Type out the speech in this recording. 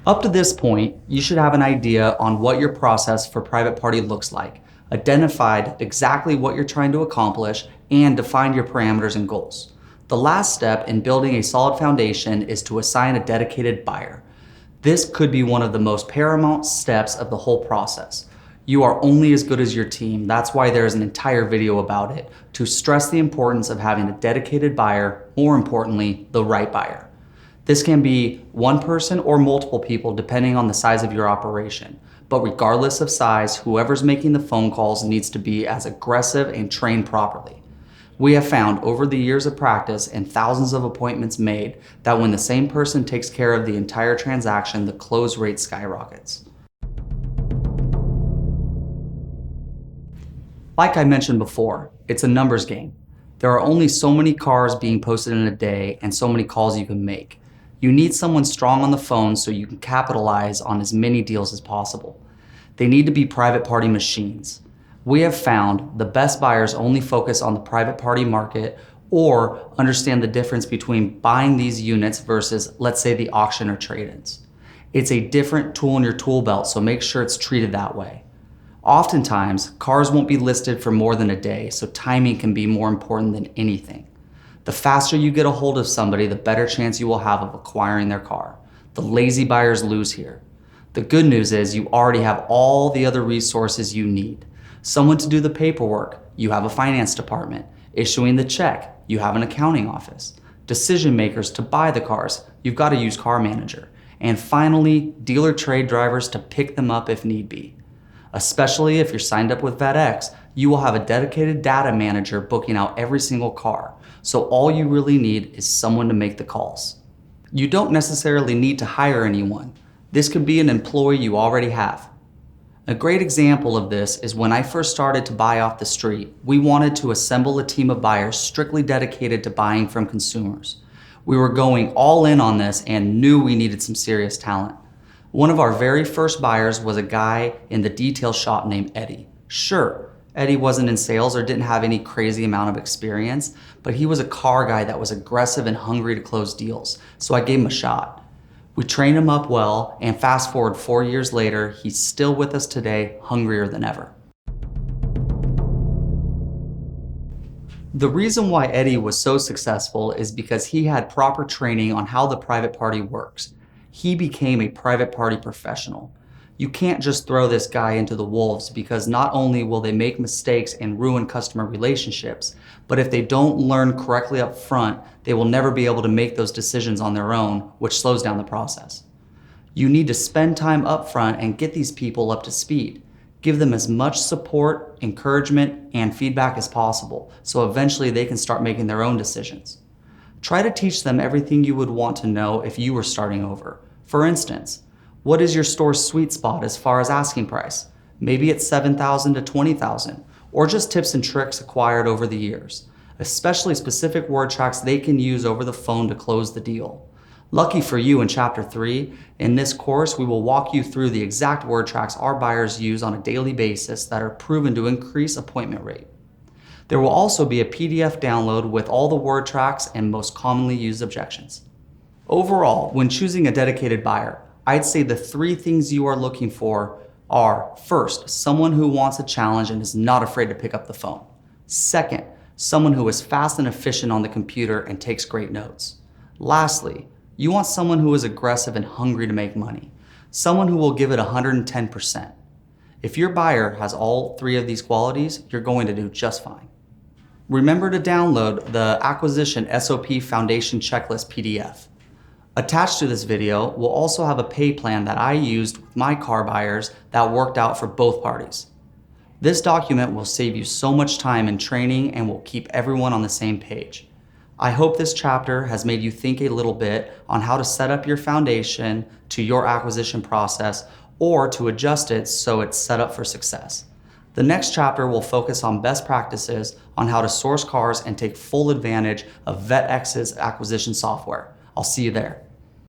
Up to this point, you should have an idea on what your process for private party looks like, identified exactly what you're trying to accomplish, and defined your parameters and goals. The last step in building a solid foundation is to assign a dedicated buyer. This could be one of the most paramount steps of the whole process. You are only as good as your team. That's why there's an entire video about it, to stress the importance of having a dedicated buyer, more importantly, the right buyer. This can be one person or multiple people depending on the size of your operation. But regardless of size, whoever's making the phone calls needs to be as aggressive and trained properly. We have found over the years of practice and thousands of appointments made that when the same person takes care of the entire transaction, the close rate skyrockets. Like I mentioned before, it's a numbers game. There are only so many cars being posted in a day and so many calls you can make. You need someone strong on the phone so you can capitalize on as many deals as possible. They need to be private party machines. We have found the best buyers only focus on the private party market or understand the difference between buying these units versus, let's say, the auction or trade-ins. It's a different tool in your tool belt, so make sure it's treated that way. Oftentimes, cars won't be listed for more than a day, so timing can be more important than anything. The faster you get a hold of somebody, the better chance you will have of acquiring their car. The lazy buyers lose here. The good news is you already have all the other resources you need. Someone to do the paperwork, you have a finance department. Issuing the check, you have an accounting office. Decision makers to buy the cars, you've got a used car manager. And finally, dealer trade drivers to pick them up if need be. Especially if you're signed up with VETTX, you will have a dedicated data manager booking out every single car. So all you really need is someone to make the calls. You don't necessarily need to hire anyone. This could be an employee you already have. A great example of this is when I first started to buy off the street, we wanted to assemble a team of buyers strictly dedicated to buying from consumers. We were going all in on this and knew we needed some serious talent. One of our very first buyers was a guy in the detail shop named Eddie. Sure, Eddie wasn't in sales or didn't have any crazy amount of experience, but he was a car guy that was aggressive and hungry to close deals, so I gave him a shot. We trained him up well, and fast forward 4 years later, he's still with us today, hungrier than ever. The reason why Eddie was so successful is because he had proper training on how the private party works. He became a private party professional. You can't just throw this guy into the wolves because not only will they make mistakes and ruin customer relationships, but if they don't learn correctly up front, they will never be able to make those decisions on their own, which slows down the process. You need to spend time up front and get these people up to speed. Give them as much support, encouragement, and feedback as possible, so eventually they can start making their own decisions. Try to teach them everything you would want to know if you were starting over. For instance, what is your store's sweet spot as far as asking price? Maybe it's $7,000 to $20,000, or just tips and tricks acquired over the years, especially specific word tracks they can use over the phone to close the deal. Lucky for you, in Chapter 3, in this course, we will walk you through the exact word tracks our buyers use on a daily basis that are proven to increase appointment rate. There will also be a PDF download with all the word tracks and most commonly used objections. Overall, when choosing a dedicated buyer, I'd say the 3 things you are looking for are: first, someone who wants a challenge and is not afraid to pick up the phone. Second, someone who is fast and efficient on the computer and takes great notes. Lastly, you want someone who is aggressive and hungry to make money, someone who will give it 110%. If your buyer has all 3 of these qualities, you're going to do just fine. Remember to download the Acquisition SOP Foundation Checklist PDF. Attached to this video will also have a pay plan that I used with my car buyers that worked out for both parties. This document will save you so much time in training and will keep everyone on the same page. I hope this chapter has made you think a little bit on how to set up your foundation to your acquisition process or to adjust it so it's set up for success. The next chapter will focus on best practices on how to source cars and take full advantage of VETTX's acquisition software. I'll see you there.